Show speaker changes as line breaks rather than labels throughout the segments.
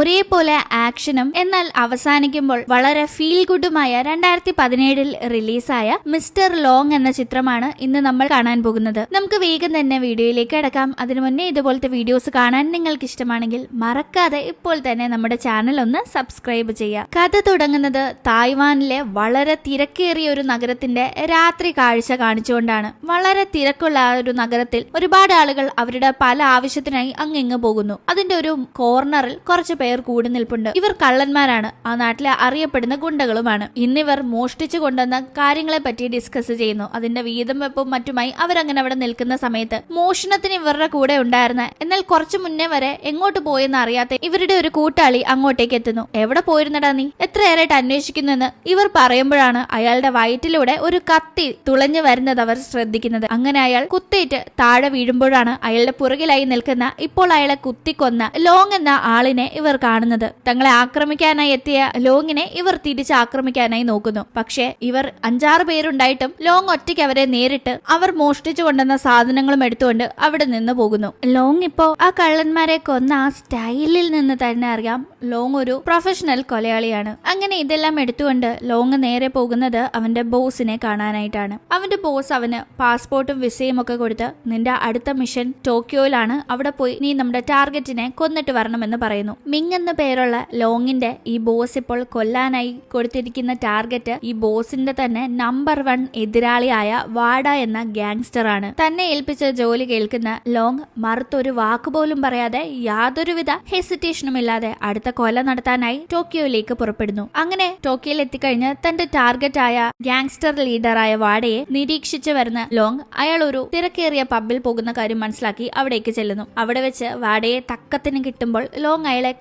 ഒരേപോലെ ആക്ഷനും എന്നാൽ അവസാനിക്കുമ്പോൾ വളരെ ഫീൽ ഗുഡുമായ 2017 റിലീസായ മിസ്റ്റർ ലോങ് എന്ന ചിത്രമാണ് ഇന്ന് നമ്മൾ കാണാൻ പോകുന്നത്. നമുക്ക് വേഗം തന്നെ വീഡിയോയിലേക്ക് കടക്കാം. അതിനു മുന്നേ ഇതുപോലത്തെ വീഡിയോസ് കാണാൻ നിങ്ങൾക്ക് ഇഷ്ടമാണെങ്കിൽ മറക്കാതെ ഇപ്പോൾ തന്നെ നമ്മുടെ ചാനൽ ഒന്ന് സബ്സ്ക്രൈബ് ചെയ്യുക. കഥ തുടങ്ങുന്നത് തായ്വാനിലെ വളരെ തിരക്കേറിയ ഒരു നഗരത്തിന്റെ രാത്രി കാഴ്ച കാണിച്ചുകൊണ്ടാണ്. വളരെ തിരക്കുള്ള ആ ഒരു നഗരത്തിൽ ഒരുപാട് ആളുകൾ അവരുടെ പല ആവശ്യത്തിനായി അങ്ങിങ്ങ് പോകുന്നു. അതിന്റെ ഒരു കോർണറിൽ കുറച്ച് പേർ കൂടി നിൽപ്പുണ്ട്. ഇവർ കള്ളന്മാരാണ്, ആ നാട്ടിലെ അറിയപ്പെടുന്ന ഗുണ്ടകളുമാണ്. ഇന്നിവർ മോഷ്ടിച്ചു കൊണ്ടുവന്ന കാര്യങ്ങളെ പറ്റി ഡിസ്കസ് ചെയ്യുന്നു. അതിന്റെ വീതം വെപ്പും മറ്റുമായി അവരങ്ങനെ അവിടെ നിൽക്കുന്ന സമയത്ത് മോഷണത്തിന് ഇവരുടെ കൂടെ ഉണ്ടായിരുന്ന എന്നാൽ കുറച്ചു മുന്നേ വരെ എങ്ങോട്ട് പോയെന്ന് അറിയാത്ത ഇവരുടെ ഒരു കൂട്ടാളി അങ്ങോട്ടേക്ക് എത്തുന്നു. എവിടെ പോയിരുന്നടാ നീ, എത്രയേറായിട്ട് അന്വേഷിക്കുന്നു എന്ന് ഇവർ പറയുമ്പോഴാണ് അയാളുടെ വയറ്റിലൂടെ ഒരു കത്തി തുളഞ്ഞു വരുന്നത് അവർ ശ്രദ്ധിക്കുന്നത്. അങ്ങനെ അയാൾ കുത്തേറ്റ് താഴെ വീഴുമ്പോഴാണ് അയാളുടെ പുറകിലായി നിൽക്കുന്ന ഇപ്പോൾ അയാളെ കുത്തിക്കൊന്ന ലോങ് എന്ന ആളിനെ ഇവർ കാണുന്നത്. തങ്ങളെ ആക്രമിക്കാനായി എത്തിയ ലോങ്ങിനെ ഇവർ തിരിച്ച് ആക്രമിക്കാനായി നോക്കുന്നു. പക്ഷേ ഇവർ 5-6 പേരുണ്ടായിട്ടും ലോങ് ഒറ്റയ്ക്ക് അവരെ നേരിട്ട് അവർ മോഷ്ടിച്ചു കൊണ്ടുവന്ന സാധനങ്ങളും എടുത്തുകൊണ്ട് അവിടെ നിന്ന് പോകുന്നു. ലോങ് ഇപ്പോ ആ കള്ളന്മാരെ കൊന്ന ആ സ്റ്റൈലിൽ നിന്ന് തന്നെ അറിയാം ലോങ് ഒരു പ്രൊഫഷണൽ കൊലയാളിയാണ്. അങ്ങനെ ഇതെല്ലാം എടുത്തുകൊണ്ട് ലോങ് നേരെ പോകുന്നത് അവന്റെ ബോസിനെ കാണാനായിട്ടാണ്. അവന്റെ ബോസ് അവന് പാസ്പോർട്ടും വിസയും ഒക്കെ കൊടുത്ത് നിന്റെ അടുത്ത മിഷൻ ടോക്കിയോയിലാണ്, അവിടെ പോയി നീ നമ്മുടെ ടാർഗറ്റിനെ കൊന്നിട്ട് വരണമെന്ന് പറയുന്നു. മിങ് എന്ന പേരുള്ള ലോങ്ങിന്റെ ഈ ബോസ് ഇപ്പോൾ കൊല്ലാനായി കൊടുത്തിരിക്കുന്ന ടാർഗറ്റ് ഈ ബോസിന്റെ തന്നെ നമ്പർ 1 എതിരാളിയായ വാഡ എന്ന ഗാങ്സ്റ്റർ ആണ്. തന്നെ ഏൽപ്പിച്ച ജോലി കേൾക്കുന്ന ലോങ് മറുത്തൊരു വാക്കുപോലും പറയാതെ യാതൊരുവിധ ഹെസിറ്റേഷനും ഇല്ലാതെ അടുത്ത കൊല നടത്താനായി ടോക്കിയോയിലേക്ക് പുറപ്പെടുന്നു. അങ്ങനെ ടോക്കിയോയിൽ എത്തിക്കഴിഞ്ഞ് തന്റെ ടാർഗറ്റ് ആയ ഗാങ്സ്റ്റർ ലീഡറായ വാഡയെ നിരീക്ഷിച്ചു വരുന്ന ലോങ് അയാൾ ഒരു തിരക്കേറിയ പബ്ബിൽ പോകുന്ന കാര്യം മനസ്സിലാക്കി അവിടേക്ക് ചെല്ലുന്നു. അവിടെ വെച്ച് വാഡയെ തക്കത്തിന് കിട്ടുമ്പോൾ ലോങ് അയാളെ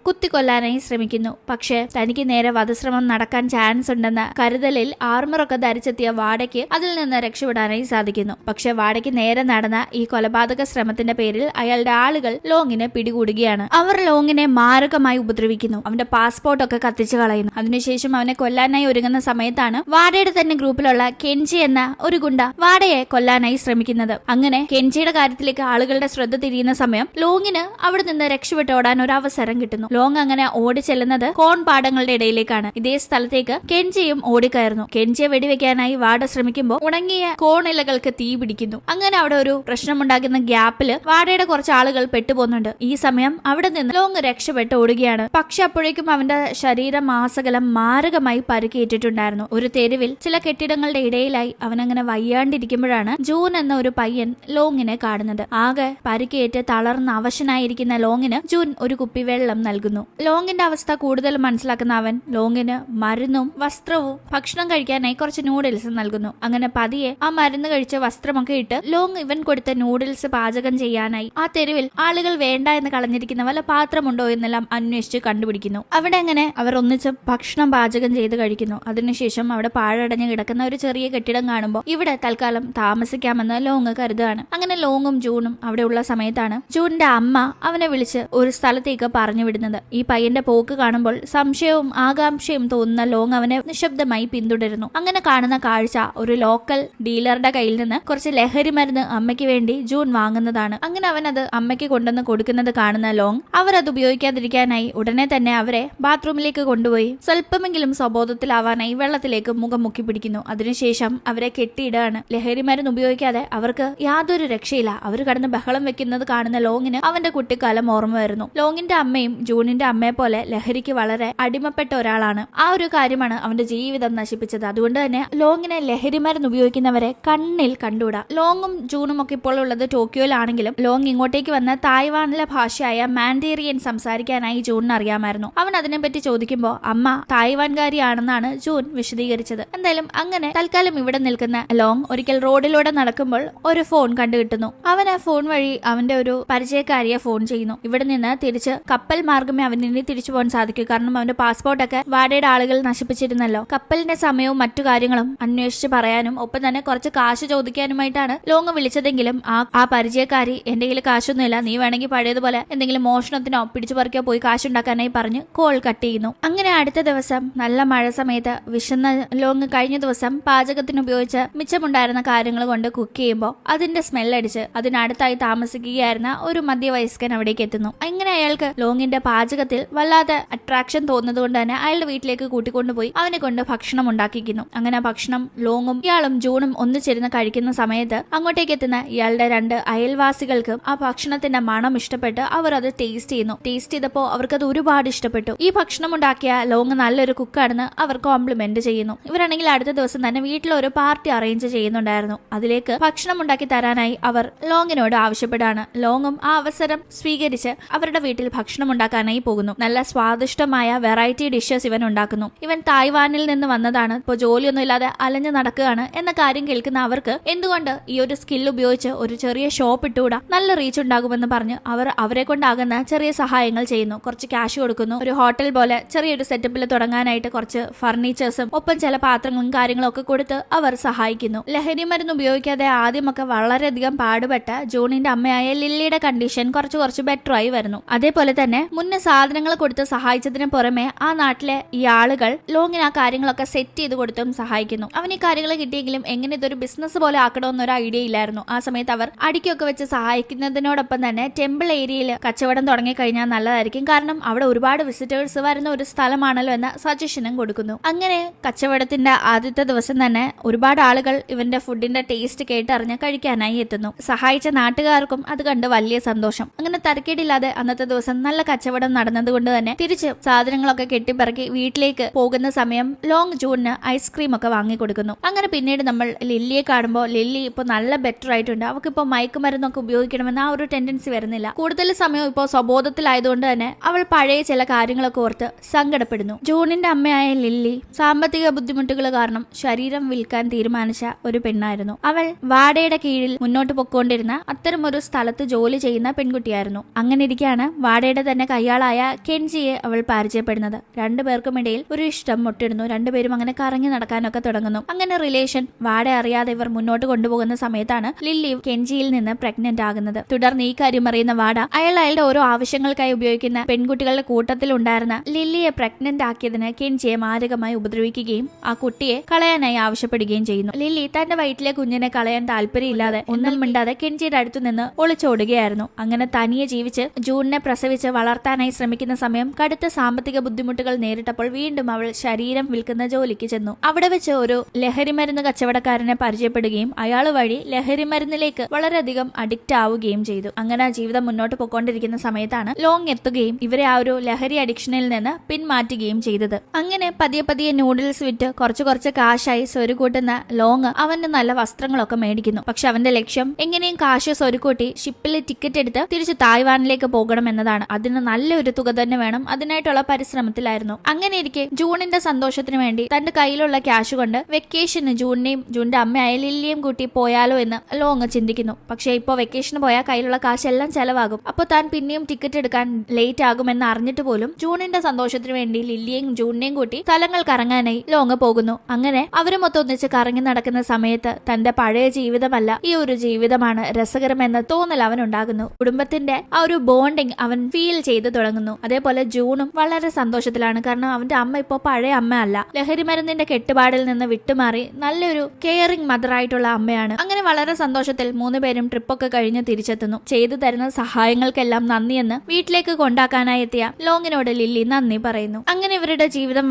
കുത്തിക്കൊല്ലാനായി ശ്രമിക്കുന്നു. പക്ഷേ തനിക്ക് നേരെ വധശ്രമം നടക്കാൻ ചാൻസ് ഉണ്ടെന്ന കരുതലിൽ ആർമറൊക്കെ ധരിച്ചെത്തിയ വാഡയ്ക്ക് അതിൽ നിന്ന് രക്ഷപ്പെടാനായി സാധിക്കുന്നു. പക്ഷെ വാഡയ്ക്ക് നേരെ നടന്ന ഈ കൊലപാതക ശ്രമത്തിന്റെ പേരിൽ അയാളുടെ ആളുകൾ ലോങ്ങിനെ പിടികൂടുകയാണ്. അവർ ലോങ്ങിനെ മാരകമായി ഉപദ്രവിക്കുന്നു. അവന്റെ പാസ്പോർട്ട് ഒക്കെ കത്തിച്ചു കളയുന്നു. അതിനുശേഷം അവനെ കൊല്ലാനായി ഒരുങ്ങുന്ന സമയത്താണ് വാഡയുടെ തന്നെ ഗ്രൂപ്പിലുള്ള കെൻജി എന്ന ഒരു ഗുണ്ട വാഡയെ കൊല്ലാനായി ശ്രമിക്കുന്നത്. അങ്ങനെ കെൻജിയുടെ കാര്യത്തിലേക്ക് ആളുകളുടെ ശ്രദ്ധ തിരിയുന്ന സമയം ലോങ്ങിന് അവിടെ നിന്ന് രക്ഷപ്പെട്ട് ഓടാൻ ഒരു അവസരം കിട്ടുന്നു. ലോങ് അങ്ങനെ ഓടി ചെല്ലുന്നത് കോൺ പാടങ്ങളുടെ ഇടയിലേക്കാണ്. ഇതേ സ്ഥലത്തേക്ക് കെൻജിയും ഓടിക്കയറുന്നു. കെൻജിയെ വെടിവെക്കാനായി വാഡ ശ്രമിക്കുമ്പോൾ ഉണങ്ങിയ കോണിലകൾക്ക് തീ പിടിക്കുന്നു. അങ്ങനെ അവിടെ ഒരു പ്രശ്നമുണ്ടാകുന്ന ഗ്യാപ്പില് വാഡയുടെ കുറച്ച് ആളുകൾ പെട്ടുപോകുന്നുണ്ട്. ഈ സമയം അവിടെ നിന്ന് ലോങ് രക്ഷപ്പെട്ട് ഓടുകയാണ്. പക്ഷെ അപ്പോഴേക്കും അവന്റെ ശരീരമാസകലം മാരകമായി പരിക്കേറ്റിട്ടുണ്ടായിരുന്നു. ഒരു തെരുവിൽ ചില കെട്ടിടങ്ങളുടെ ഇടയിലായി അവനങ്ങനെ വയ്യാണ്ടിരിക്കുമ്പോഴാണ് ജൂൻ എന്ന ഒരു പയ്യൻ ലോങ്ങിനെ കാണുന്നത്. ആകെ പരിക്കേറ്റ് തളർന്ന് അവശനായിരിക്കുന്ന ലോങ്ങിന് ജൂൻ ഒരു കുപ്പി വെള്ളം നൽകുന്നു. ലോങ്ങിന്റെ അവസ്ഥ കൂടുതൽ മനസ്സിലാക്കുന്ന അവൻ ലോങ്ങിന് മരുന്നും വസ്ത്രവും ഭക്ഷണം കഴിക്കാനായി കുറച്ച് നൂഡിൽസ് നൽകുന്നു. അങ്ങനെ പതിയെ ആ മരുന്ന് കഴിച്ച വസ്ത്രമൊക്കെ ഇട്ട് ലോങ് ഇവൻ കൊടുത്ത നൂഡിൽസ് പാചകം ചെയ്യാനായി ആ തെരുവിൽ ആളുകൾ വേണ്ട എന്ന് കളഞ്ഞിരിക്കുന്ന വല്ല പാത്രമുണ്ടോ എന്നെല്ലാം അന്വേഷിച്ച് കണ്ടുപിടിക്കുന്നു. അവിടെ അങ്ങനെ അവർ ഒന്നിച്ച് ഭക്ഷണം പാചകം ചെയ്ത് കഴിക്കുന്നു. അതിനുശേഷം അവിടെ പാഴടഞ്ഞു കിടക്കുന്ന ഒരു ചെറിയ കെട്ടിടം കാണുമ്പോൾ ഇവിടെ തൽക്കാലം താമസിക്കാമെന്ന് ലോങ് കരുതുകയാണ്. അങ്ങനെ ലോങ്ങും ജൂണും അവിടെ ഉള്ള സമയത്താണ് ജൂണിന്റെ അമ്മ അവനെ വിളിച്ച് ഒരു സ്ഥലത്തേക്ക് പറഞ്ഞു വിടുന്നത്. ഈ പയ്യന്റെ പോക്ക് കാണുമ്പോൾ സംശയവും ആകാംക്ഷയും തോന്നുന്ന ലോങ് അവനെ നിശബ്ദമായി പിന്തുടരുന്നു. അങ്ങനെ കാണുന്ന കാഴ്ച ഒരു ലോക്കൽ ഡീലറുടെ കയ്യിൽ നിന്ന് കുറച്ച് ലഹരി മരുന്ന് അമ്മയ്ക്ക് വേണ്ടി ജൂൺ വാങ്ങുന്നതാണ്. അങ്ങനെ അവൻ അത് അമ്മയ്ക്ക് കൊണ്ടുവന്ന് കൊടുക്കുന്നത് കാണുന്ന ലോങ് അവർ അത് ഉപയോഗിക്കാതിരിക്കാനായി ഉടനെ തന്നെ അവരെ ബാത്റൂമിലേക്ക് കൊണ്ടുപോയി സ്വല്പമെങ്കിലും സ്വബോധത്തിലാവാനായി വെള്ളത്തിലേക്ക് മുഖം മുക്കി പിടിക്കുന്നു. അതിനുശേഷം അവരെ കെട്ടിയിടാണ്. ലഹരി മരുന്ന് ഉപയോഗിക്കാതെ അവർക്ക് യാതൊരു രക്ഷയില്ല. അവർ കടന്ന് ബഹളം വെക്കുന്നത് കാണുന്ന ലോങ്ങിന് അവന്റെ കുട്ടിക്കാലം ഓർമ്മ വരുന്നു. ലോങ്ങിന്റെ അമ്മയും ജൂണിന്റെ അമ്മയെ പോലെ ലഹരിക്ക് വളരെ അടിമപ്പെട്ട ഒരാളാണ്. ആ ഒരു കാര്യമാണ് അവന്റെ ജീവിതം നശിപ്പിച്ചത്. അതുകൊണ്ട് തന്നെ ലോങ്ങിനെ ലഹരി മരുന്ന് ഉപയോഗിക്കുന്നവരെ കണ്ണിൽ കണ്ടുകൂടാ. ലോങ്ങും ജൂണും ഒക്കെ ഇപ്പോൾ ഉള്ളത് ടോക്കിയോയിലാണെങ്കിലും ലോങ് ഇങ്ങോട്ടേക്ക് വന്ന തായ്വാനിലെ ഭാഷയായ മാൻഡേറിയൻ സംസാരിക്കാനായി ജൂണിന് അറിയാമായിരുന്നു. അവൻ അതിനെപ്പറ്റി ചോദിക്കുമ്പോൾ അമ്മ തായ്വാൻകാരിയാണെന്നാണ് ജൂൺ വിശദീകരിച്ചത്. എന്തായാലും അങ്ങനെ തൽക്കാലം ഇവിടെ നിൽക്കുന്ന ലോങ് ഒരിക്കൽ റോഡിലൂടെ നടക്കുമ്പോൾ ഒരു ഫോൺ കണ്ടുകിട്ടുന്നു. അവൻ ആ ഫോൺ വഴി അവന്റെ ഒരു പരിചയക്കാരിയെ ഫോൺ ചെയ്യുന്നു. ഇവിടെ നിന്ന് തിരിച്ച് കപ്പൽ മാർഗമേ അവന് ഇനി തിരിച്ചു പോകാൻ സാധിക്കൂ. കാരണം അവന്റെ പാസ്പോർട്ടൊക്കെ വാടയുടെ ആളുകൾ നശിപ്പിച്ചിരുന്നല്ലോ. കപ്പലിന്റെ സമയവും മറ്റു കാര്യങ്ങളും അന്വേഷിച്ച് പറയാനും ഒപ്പം തന്നെ കുറച്ച് കാശ് ചോദിക്കാനുമായിട്ടാണ് ലോങ് വിളിച്ചതെങ്കിലും ആ പരിചയക്കാരി എന്റെ കയ്യിൽ കാശൊന്നുമില്ല, നീ വേണമെങ്കിൽ പഴയതുപോലെ എന്തെങ്കിലും മോഷണത്തിനോ പിടിച്ചുപറിക്കോ പോയി കാശുണ്ടാക്കാനായി പറഞ്ഞ് കോൾ കട്ട് ചെയ്യുന്നു. അങ്ങനെ അടുത്ത ദിവസം നല്ല മഴ സമയത്ത് വിശന്ന ലോങ് കഴിഞ്ഞ ദിവസം പാചകത്തിന് ഉപയോഗിച്ച് മിച്ചമുണ്ടായിരുന്ന കാര്യങ്ങൾ കൊണ്ട് കുക്ക് ചെയ്യുമ്പോൾ അതിന്റെ സ്മെല്ലടിച്ച് അതിനടുത്തായി താമസിക്കുകയായിരുന്ന ഒരു മധ്യവയസ്കൻ അവിടേക്ക് എത്തുന്നു. ഇങ്ങനെ അയാൾക്ക് ലോങ്ങിനെ ലോങ്ങിന്റെ പാചകത്തിൽ വല്ലാതെ അട്രാക്ഷൻ തോന്നുന്നതുകൊണ്ട് തന്നെ അയാളുടെ വീട്ടിലേക്ക് കൂട്ടിക്കൊണ്ടുപോയി അവനെ കൊണ്ട് ഭക്ഷണം ഉണ്ടാക്കിക്കുന്നു. അങ്ങനെ ഭക്ഷണം ലോങ്ങും ഇയാളും ജൂണും ഒന്നിച്ചിരുന്ന് കഴിക്കുന്ന സമയത്ത് അങ്ങോട്ടേക്ക് എത്തുന്ന ഇയാളുടെ 2 അയൽവാസികൾക്കും ആ ഭക്ഷണത്തിന്റെ മണം ഇഷ്ടപ്പെട്ട് അവർ അത് ടേസ്റ്റ് ചെയ്യുന്നു. ടേസ്റ്റ് ചെയ്തപ്പോൾ അവർക്കത് ഒരുപാട് ഇഷ്ടപ്പെട്ടു. ഈ ഭക്ഷണം ഉണ്ടാക്കിയ ലോങ് നല്ലൊരു കുക്കാണെന്ന് അവർ കോംപ്ലിമെന്റ് ചെയ്യുന്നു. ഇവരാണെങ്കിൽ അടുത്ത ദിവസം തന്നെ വീട്ടിലൊരു പാർട്ടി അറേഞ്ച് ചെയ്യുന്നുണ്ടായിരുന്നു. അതിലേക്ക് ഭക്ഷണം ഉണ്ടാക്കി തരാനായി അവർ ലോങ്ങിനോട് ആവശ്യപ്പെടാണ്. ലോങ്ങും ആ അവസരം സ്വീകരിച്ച് അവരുടെ വീട്ടിൽ ഭക്ഷണം ഉണ്ടാക്കാനായി പോകുന്നു. നല്ല സ്വാദിഷ്ടമായ വെറൈറ്റി ഡിഷസ് ഇവൻ ഉണ്ടാക്കുന്നു. ഇവൻ തായ്വാനിൽ നിന്ന് വന്നതാണ്, ഇപ്പോൾ ജോലിയൊന്നും ഇല്ലാതെ അലഞ്ഞു നടക്കുകയാണ് എന്ന കാര്യം കേൾക്കുന്ന അവർക്ക് എന്തുകൊണ്ട് ഈ ഒരു സ്കിൽ ഉപയോഗിച്ച് ഒരു ചെറിയ ഷോപ്പ് ഇട്ടുകൂടാ, നല്ല റീച്ച് ഉണ്ടാകുമെന്ന് പറഞ്ഞ് അവർ അവരെ കൊണ്ടാകുന്ന ചെറിയ സഹായങ്ങൾ ചെയ്യുന്നു. കുറച്ച് ക്യാഷ് കൊടുക്കുന്നു. ഒരു ഹോട്ടൽ പോലെ ചെറിയൊരു സെറ്റപ്പിൽ തുടങ്ങാനായിട്ട് കുറച്ച് ഫർണിച്ചേഴ്സും ഒപ്പം ചില പാത്രങ്ങളും കാര്യങ്ങളും ഒക്കെ കൊടുത്ത് അവർ സഹായിക്കുന്നു. ലഹരി മരുന്ന് ഉപയോഗിക്കാതെ ആദ്യമൊക്കെ വളരെയധികം പാടുപെട്ട ജൂണിന്റെ അമ്മയായ ലില്ലിയുടെ കണ്ടീഷൻ കുറച്ച് ബെറ്റർ ആയി വരുന്നു. അതേപോലെ തന്നെ മുന്നേ സാധനങ്ങൾ കൊടുത്ത് സഹായിച്ചതിന് പുറമെ ആ നാട്ടിലെ ഈ ആളുകൾ ലോങ്ങിന് ആ കാര്യങ്ങളൊക്കെ സെറ്റ് ചെയ്ത് കൊടുത്തും സഹായിക്കുന്നു. അവൻ ഈ കാര്യങ്ങൾ കിട്ടിയെങ്കിലും എങ്ങനെ ഇതൊരു ബിസിനസ് പോലെ ആക്കണമെന്നൊരു ഐഡിയ ഇല്ലായിരുന്നു. ആ സമയത്ത് അവർ അടിക്കൊക്കെ വെച്ച് സഹായിക്കുന്നതിനോടൊപ്പം തന്നെ ടെമ്പിൾ ഏരിയയിൽ കച്ചവടം തുടങ്ങിക്കഴിഞ്ഞാൽ നല്ലതായിരിക്കും, കാരണം അവിടെ ഒരുപാട് വിസിറ്റേഴ്സ് വരുന്ന ഒരു സ്ഥലമാണല്ലോ എന്ന സജഷനും കൊടുക്കുന്നു. അങ്ങനെ കച്ചവടത്തിന്റെ ആദ്യത്തെ ദിവസം തന്നെ ഒരുപാട് ആളുകൾ ഇവന്റെ ഫുഡിന്റെ ടേസ്റ്റ് കേട്ടറിഞ്ഞ് കഴിക്കാനായി എത്തുന്നു. സഹായിച്ച നാട്ടുകാർക്കും അത് കണ്ട് വലിയ സന്തോഷം. അങ്ങനെ തരക്കേടില്ലാതെ അന്നത്തെ ദിവസം നല്ല കച്ചവടം നടന്നതുകൊണ്ട് തന്നെ തിരിച്ച് സാധനങ്ങളൊക്കെ കെട്ടിപ്പിറക്കി വീട്ടിലേക്ക് പോകുന്ന സമയം ലോങ് ജൂണിന് ഐസ്ക്രീം ഒക്കെ വാങ്ങിക്കൊടുക്കുന്നു. അങ്ങനെ പിന്നീട് നമ്മൾ ലില്ലിയെ കാണുമ്പോൾ ലില്ലി ഇപ്പോൾ നല്ല ബെറ്റർ ആയിട്ടുണ്ട്. അവൾക്കിപ്പോൾ മയക്കുമരുന്നൊക്കെ ഉപയോഗിക്കണമെന്ന് ആ ഒരു ടെൻഡൻസി വരുന്നില്ല. കൂടുതൽ സമയം ഇപ്പോൾ സ്വബോധത്തിലായതുകൊണ്ട് തന്നെ അവൾ പഴയ ചില കാര്യങ്ങളൊക്കെ ഓർത്ത് സങ്കടപ്പെടുന്നു. ജൂണിന്റെ അമ്മയായ ലില്ലി സാമ്പത്തിക ബുദ്ധിമുട്ടുകൾ കാരണം ശരീരം വിൽക്കാൻ തീരുമാനിച്ച ഒരു പെണ്ണായിരുന്നു. അവൾ വാടയുടെ കീഴിൽ മുന്നോട്ട് പൊക്കോണ്ടിരുന്ന അത്തരം ഒരു സ്ഥലത്ത് ജോലി ചെയ്യുന്ന പെൺകുട്ടിയായിരുന്നു. അങ്ങനെ ഇരിക്കെയാണ് വാടയുടെ തന്നെ കയ്യാളായ കെൻജിയെ അവൾ പരിചയപ്പെടുന്നത്. രണ്ടുപേർക്കും ഇടയിൽ ഒരു ഇഷ്ടം മുട്ടിടുന്നു. രണ്ടുപേരും അങ്ങനെ കറങ്ങി നടക്കാനൊക്കെ തുടങ്ങുന്നു. അങ്ങനെ റിലേഷൻ വാട അറിയാതെ ഇവർ മുന്നോട്ട് കൊണ്ടുപോകുന്ന സമയത്താണ് ലില്ലി കെൻജിയിൽ നിന്ന് പ്രഗ്നന്റ് ആകുന്നത്. തുടർന്ന് ഈ കാര്യം അറിയുന്ന വാട അയാളുടെ ഓരോ ആവശ്യങ്ങൾക്കായി ഉപയോഗിക്കുന്ന പെൺകുട്ടികളുടെ കൂട്ടത്തിൽ ഉണ്ടായിരുന്ന ലില്ലിയെ പ്രഗ്നന്റ് ആക്കിയതിന് കെൻജിയെ മാരകമായി ഉപദ്രവിക്കുകയും ആ കുട്ടിയെ കളയാനായി ആവശ്യപ്പെടുകയും ചെയ്യുന്നു. ലില്ലി തന്റെ വയറ്റിലെ കുഞ്ഞിനെ കളയാൻ താല്പര്യമില്ലാതെ ഒന്നും മിണ്ടാതെ കെൻജിയുടെ അടുത്തു നിന്ന് ഒളിച്ചോടുകയായിരുന്നു. അങ്ങനെ തനിയെ ജീവിച്ച് ജൂണിനെ പ്രസവിച്ച് വളർത്താനായി ശ്രമിക്കുന്ന സമയം കടുത്ത സാമ്പത്തിക ബുദ്ധിമുട്ടുകൾ നേരിട്ടപ്പോൾ വീണ്ടും അവൾ ശരീരം വിൽക്കുന്ന ജോലിക്ക് ചെന്നു. അവിടെ വെച്ച് ഒരു ലഹരിമരുന്ന് കച്ചവടക്കാരനെ പരിചയപ്പെടുകയും അയാൾ വഴി ലഹരിമരുന്നിലേക്ക് വളരെയധികം അഡിക്റ്റ് ആവുകയും ചെയ്തു. അങ്ങനെ ആ ജീവിതം മുന്നോട്ട് പോയിക്കൊണ്ടിരിക്കുന്ന സമയത്താണ് ലോങ് എത്തുകയും ഇവരെ ആ ഒരു ലഹരി അഡിക്ഷനിൽ നിന്ന് പിന്മാറ്റുകയും ചെയ്തത്. അങ്ങനെ പതിയെ നൂഡിൽസ് വിറ്റ് കുറച്ച് കാശായി സ്വരുകൂട്ടുന്ന ലോങ് അവന് നല്ല വസ്ത്രങ്ങളൊക്കെ മേടിക്കുന്നു. പക്ഷെ അവന്റെ ലക്ഷ്യം എങ്ങനെയും കാശ് സ്വരുക്കൂട്ടി ഷിപ്പിൽ ടിക്കറ്റ് എടുത്ത് തിരിച്ച് തായ്വാനിലേക്ക് പോകണം എന്നതാണ്. അതിന് നല്ലൊരു തുക തന്നെ വേണം. അതിനായിട്ടുള്ള പരിശ്രമത്തിലായിരുന്നു. അങ്ങനെ ഇരിക്കെ ജൂണിന്റെ സന്തോഷത്തിന് വേണ്ടി തന്റെ കയ്യിലുള്ള ക്യാഷ് കൊണ്ട് വെക്കേഷന് ജൂണിന്റെ അമ്മയായ ലില്ലിയും കൂട്ടി പോയാലോ എന്ന് ലോങ് ചിന്തിക്കുന്നു. പക്ഷെ ഇപ്പോൾ വെക്കേഷന് പോയാൽ കയ്യിലുള്ള കാശെല്ലാം ചെലവാകും. അപ്പോൾ താൻ പിന്നെയും ടിക്കറ്റ് എടുക്കാൻ ലേറ്റ് ആകുമെന്ന് അറിഞ്ഞിട്ട് പോലും ജൂണിന്റെ സന്തോഷത്തിന് വേണ്ടി ലില്ലിയെയും ജൂണിനെയും കൂട്ടി സ്ഥലങ്ങൾ കറങ്ങാനായി ലോങ് പോകുന്നു. അങ്ങനെ അവരും ഒന്നിച്ച് കറങ്ങി നടക്കുന്ന സമയത്ത് തന്റെ പഴയ ജീവിതമല്ല ഈ ഒരു ജീവിതമാണ് രസകരമെന്ന തോന്നൽ അവനുണ്ടാകുന്നു. കുടുംബത്തിന്റെ ആ ഒരു ബോണ്ടിങ് അവൻ ഫീൽ ചെയ്ത് തുടങ്ങുന്നു. അതേപോലെ ജൂണും വളരെ സന്തോഷത്തിലാണ്. കാരണം അവന്റെ അമ്മ ഇപ്പോൾ പഴയ അമ്മ അല്ല, ലഹരി മരുന്നിന്റെ കെട്ടുപാടിൽ നിന്ന് വിട്ടുമാറി നല്ലൊരു കെയറിംഗ് മദർ ആയിട്ടുള്ള അമ്മയാണ്. അങ്ങനെ വളരെ സന്തോഷത്തിൽ 3 പേരും ട്രിപ്പൊക്കെ കഴിഞ്ഞ് തിരിച്ചെത്തുന്നു. ചെയ്തു തരുന്ന സഹായങ്ങൾക്കെല്ലാം നന്ദിയെന്ന് വീട്ടിലേക്ക് കൊണ്ടാക്കാനായി എത്തിയ ലോങ്ങിനോട് ലില്ലി നന്ദി പറയുന്നു. അങ്ങനെ ഇവരുടെ ജീവിതം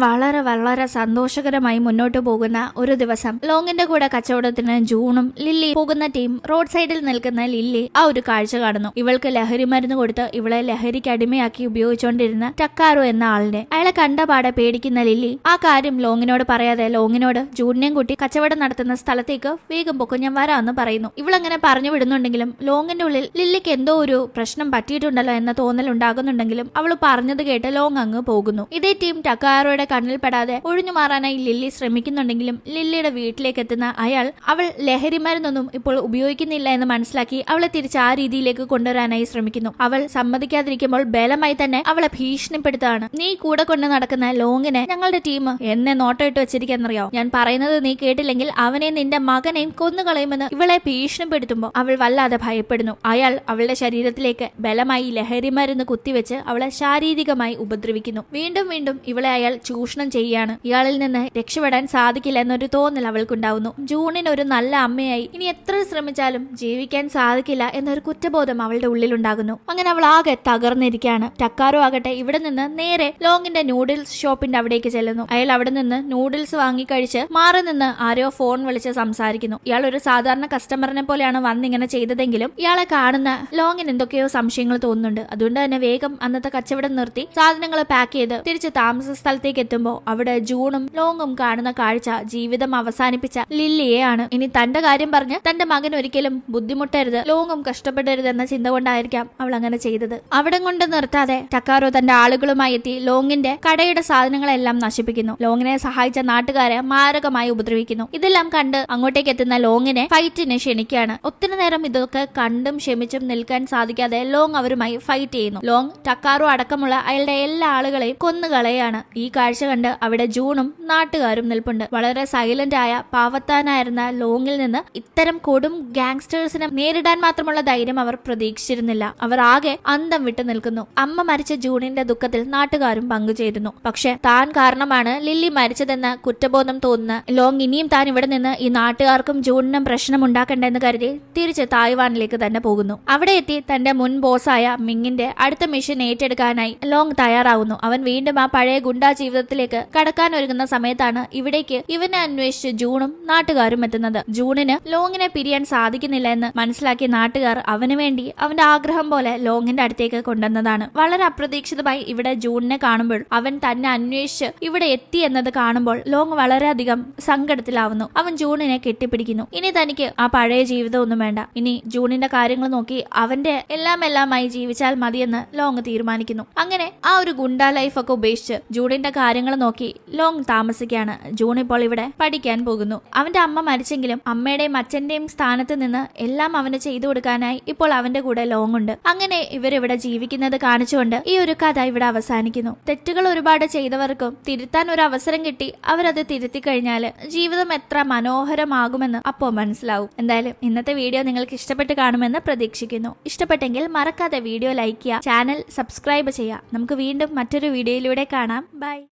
വളരെ സന്തോഷകരമായി മുന്നോട്ട് പോകുന്ന ഒരു ദിവസം ലോങ്ങിന്റെ കൂടെ കച്ചവടത്തിന് ജൂണും ലില്ലി പോകുന്ന ടീം റോഡ് സൈഡിൽ നിൽക്കുന്ന ലില്ലി ആ ഒരു കാഴ്ച കാണുന്നു. ഇവൾക്ക് ലഹരി മരുന്ന് കൊടുത്ത് ഇവളെ ലഹരിക്ക് അടിമയാക്കി ഉപയോഗിച്ചുകൊണ്ടിരുന്ന ടക്കാറോ എന്ന ആളിനെ. അയാളെ കണ്ടപാടെ പേടിക്കുന്ന ലില്ലി ആ കാര്യം ലോങ്ങിനോട് പറയാതെ ലോങ്ങിനോട് ജൂണിനെയും കൂട്ടി കച്ചവടം നടത്തുന്ന സ്ഥലത്തേക്ക് വേഗം പൊക്കോ, ഞാൻ വരാമെന്ന് പറയുന്നു. ഇവളങ്ങനെ പറഞ്ഞു വിടുന്നുണ്ടെങ്കിലും ലോങ്ങിന്റെ ഉള്ളിൽ ലില്ലിക്ക് എന്തോ ഒരു പ്രശ്നം പറ്റിയിട്ടുണ്ടല്ലോ എന്ന തോന്നൽ ഉണ്ടാകുന്നുണ്ടെങ്കിലും അവൾ പറഞ്ഞത് കേട്ട് ലോങ് അങ്ങ് പോകുന്നു. ഇതേ ടീം ടക്കാറോയുടെ കണ്ണിൽ പെടാതെ ഒഴിഞ്ഞു മാറാനായി ലില്ലി ശ്രമിക്കുന്നുണ്ടെങ്കിലും ലില്ലിയുടെ വീട്ടിലേക്ക് എത്തുന്ന അയാൾ അവൾ ലഹരി മരുന്നൊന്നും ഇപ്പോൾ ഉപയോഗിക്കുന്നില്ല എന്ന് മനസ്സിലാക്കി അവളെ തിരിച്ച് ആ രീതിയിലേക്ക് കൊണ്ടുവരാനായി ശ്രമിക്കുന്നു. അവൾ സമ്മതിക്കാതിരിക്കുമ്പോൾ ബലമായി തന്നെ അവളെ ഭീഷണിപ്പെടുത്താണ്. നീ കൂടെ കൊണ്ട് നടക്കുന്ന ലോങ്ങിനെ ഞങ്ങളുടെ ടീം എന്നെ നോട്ടമിട്ട് വെച്ചിരിക്കാന്നറിയോ? ഞാൻ പറയുന്നത് നീ കേട്ടില്ലെങ്കിൽ അവനെ നിന്റെ മകനെയും കൊന്നുകളയുമെന്ന് ഇവളെ ഭീഷണിപ്പെടുത്തുമ്പോൾ അവൾ വല്ലാതെ ഭയപ്പെടുന്നു. അയാൾ അവളുടെ ശരീരത്തിലേക്ക് ബലമായി ലഹരി മരുന്ന് കുത്തിവെച്ച് അവളെ ശാരീരികമായി ഉപദ്രവിക്കുന്നു. വീണ്ടും ഇവളെ അയാൾ ചൂഷണം ചെയ്യാണ്. ഇയാളിൽ നിന്ന് രക്ഷപ്പെടാൻ സാധിക്കില്ല എന്നൊരു തോന്നൽ അവൾക്കുണ്ടാവുന്നു. ജൂണിന് ഒരു നല്ല അമ്മയായി ഇനി എത്ര ശ്രമിച്ചാലും ജീവിക്കാൻ സാധിക്കില്ല എന്നൊരു കുറ്റബോധം അവളുടെ ഉള്ളിലുണ്ടാകുന്നു. അങ്ങനെ അവൾ ആകെ തകർന്നിരിക്കുന്നു. ഇരിക്കുകയാണ്. ടക്കാറോ ആകട്ടെ ഇവിടെ നിന്ന് നേരെ ലോങ്ങിന്റെ നൂഡിൽസ് ഷോപ്പിന്റെ അവിടേക്ക് ചെല്ലുന്നു. അയാൾ അവിടെ നിന്ന് നൂഡിൽസ് വാങ്ങി കഴിച്ച് മാറി നിന്ന് ആരോ ഫോൺ വിളിച്ച് സംസാരിക്കുന്നു. ഇയാൾ ഒരു സാധാരണ കസ്റ്റമറിനെ പോലെയാണ് വന്നിങ്ങനെ ചെയ്തതെങ്കിലും ഇയാളെ കാണുന്ന ലോങ്ങിന് എന്തൊക്കെയോ സംശയങ്ങൾ തോന്നുന്നുണ്ട്. അതുകൊണ്ട് തന്നെ വേഗം അന്നത്തെ കച്ചവടം നിർത്തി സാധനങ്ങൾ പാക്ക് ചെയ്ത് തിരിച്ച് താമസ സ്ഥലത്തേക്ക് എത്തുമ്പോൾ അവിടെ ജൂണും ലോങ്ങും കാണുന്ന കാഴ്ച ജീവിതം അവസാനിപ്പിച്ച ലില്ലിയെയാണ്. ഇനി തന്റെ കാര്യം പറഞ്ഞ് തന്റെ മകൻ ഒരിക്കലും ബുദ്ധിമുട്ടരുത്, ലോങ്ങും കഷ്ടപ്പെടരുത് എന്ന ചിന്ത കൊണ്ടായിരിക്കാം അവൾ അങ്ങനെ ചെയ്തത്. അവിടെ കൊണ്ട് നിർത്താതെ ടക്കാറോ തന്റെ ആളുകളുമായി എത്തി ലോങ്ങിന്റെ കടയുടെ സാധനങ്ങളെല്ലാം നശിപ്പിക്കുന്നു. ലോങ്ങിനെ സഹായിച്ച നാട്ടുകാരെ മാരകമായി ഉപദ്രവിക്കുന്നു. ഇതെല്ലാം കണ്ട് അങ്ങോട്ടേക്ക് എത്തുന്ന ലോങ്ങിനെ ഫൈറ്റിന് ക്ഷണിക്കുകയാണ്. ഒത്തിരി നേരം ഇതൊക്കെ കണ്ടും ക്ഷമിച്ചും നിൽക്കാൻ സാധിക്കാതെ ലോങ് അവരുമായി ഫൈറ്റ് ചെയ്യുന്നു. ലോങ് ടക്കാറോ അടക്കമുള്ള അയാളുടെ എല്ലാ ആളുകളെയും കൊന്നുകളയാണ്. ഈ കാഴ്ച കണ്ട് അവിടെ ജൂണും നാട്ടുകാരും നിൽപ്പുണ്ട്. വളരെ സൈലന്റ് ആയ പാവത്താനായിരുന്ന ലോങ്ങിൽ നിന്ന് ഇത്തരം കൊടും ഗാങ്സ്റ്റേഴ്സിനെ നേരിടാൻ മാത്രമുള്ള ധൈര്യം അവർ പ്രതീക്ഷിച്ചിരുന്നില്ല. അവർ ആകെ അന്തം വിട്ടു നിൽക്കുന്നു. അമ്മ മരിച്ച ജൂണിന്റെ ദുഃഖത്തിൽ നാട്ടുകാരും പങ്കുചേരുന്നു. പക്ഷെ താൻ കാരണമാണ് ലില്ലി മരിച്ചതെന്ന കുറ്റബോധം തോന്നുന്ന ലോങ് ഇനിയും താൻ ഇവിടെ നിന്ന് ഈ നാട്ടുകാർക്കും ജൂണിനും പ്രശ്നം ഉണ്ടാക്കണ്ടെന്ന് കരുതി തിരിച്ച് തായ്വാനിലേക്ക് തന്നെ പോകുന്നു. അവിടെ എത്തി തന്റെ മുൻ ബോസായ മിങ്ങിന്റെ അടുത്ത മിഷൻ ഏറ്റെടുക്കാനായി ലോങ് തയ്യാറാവുന്നു. അവൻ വീണ്ടും ആ പഴയ ഗുണ്ടാ ജീവിതത്തിലേക്ക് കടക്കാൻ ഒരുങ്ങുന്ന സമയത്താണ് ഇവിടേക്ക് ഇവനെ അന്വേഷിച്ച് ജൂണും നാട്ടുകാരും എത്തുന്നത്. ജൂണിന് ലോങ്ങിനെ പിരിയാൻ സാധിക്കുന്നില്ല എന്ന് മനസ്സിലാക്കിയ നാട്ടുകാർ അവന് വേണ്ടി അവന്റെ ആഗ്രഹം പോലെ ലോങ്ങിന്റെ അടുത്തേക്ക് കൊണ്ടുവന്നതാണ്. വളരെ അപ്രതീക്ഷിതമായി ഇവിടെ ജൂണിനെ കാണുമ്പോൾ അവൻ തന്നെ അന്വേഷിച്ച് ഇവിടെ എത്തി എന്നത് കാണുമ്പോൾ ലോങ് വളരെയധികം സങ്കടത്തിലാവുന്നു. അവൻ ജൂണിനെ കെട്ടിപ്പിടിക്കുന്നു. ഇനി തനിക്ക് ആ പഴയ ജീവിതം ഒന്നും വേണ്ട, ഇനി ജൂണിന്റെ കാര്യങ്ങൾ നോക്കി അവന്റെ എല്ലാമായി ജീവിച്ചാൽ മതിയെന്ന് ലോങ് തീരുമാനിക്കുന്നു. അങ്ങനെ ആ ഒരു ഗുണ്ടാ ലൈഫ് ഒക്കെ ഉപേക്ഷിച്ച് ജൂണിന്റെ കാര്യങ്ങൾ നോക്കി ലോങ് താമസിക്കുകയാണ്. ജൂൺ ഇപ്പോൾ ഇവിടെ പഠിക്കാൻ പോകുന്നു. അവന്റെ അമ്മ മരിച്ചെങ്കിലും അമ്മയുടെയും അച്ഛന്റെയും സ്ഥാനത്ത് നിന്ന് എല്ലാം അവന് ചെയ്തു കൊടുക്കാനായി ഇപ്പോൾ അവന്റെ കൂടെ ലോങ് ഉണ്ട്. അങ്ങനെ ഇവരിവിടെ ജീവിക്കുന്നത് കാണിച്ചുകൊണ്ട് ഈ ഒരു കഥ ഇവിടെ അവസാനിക്കുന്നു. തെറ്റുകൾ ഒരുപാട് ചെയ്തവർക്കും തിരുത്താൻ ഒരു അവസരം കിട്ടി അവരത് തിരുത്തി കഴിഞ്ഞാൽ ജീവിതം എത്ര മനോഹരമാകുമെന്ന് അപ്പോൾ മനസ്സിലാവും. എന്തായാലും ഇന്നത്തെ വീഡിയോ നിങ്ങൾക്ക് ഇഷ്ടപ്പെട്ട് കാണുമെന്ന് പ്രതീക്ഷിക്കുന്നു. ഇഷ്ടപ്പെട്ടെങ്കിൽ മറക്കാതെ വീഡിയോ ലൈക്ക് ചെയ്യുക, ചാനൽ സബ്സ്ക്രൈബ് ചെയ്യുക. നമുക്ക് വീണ്ടും മറ്റൊരു വീഡിയോയിലൂടെ കാണാം. ബൈ.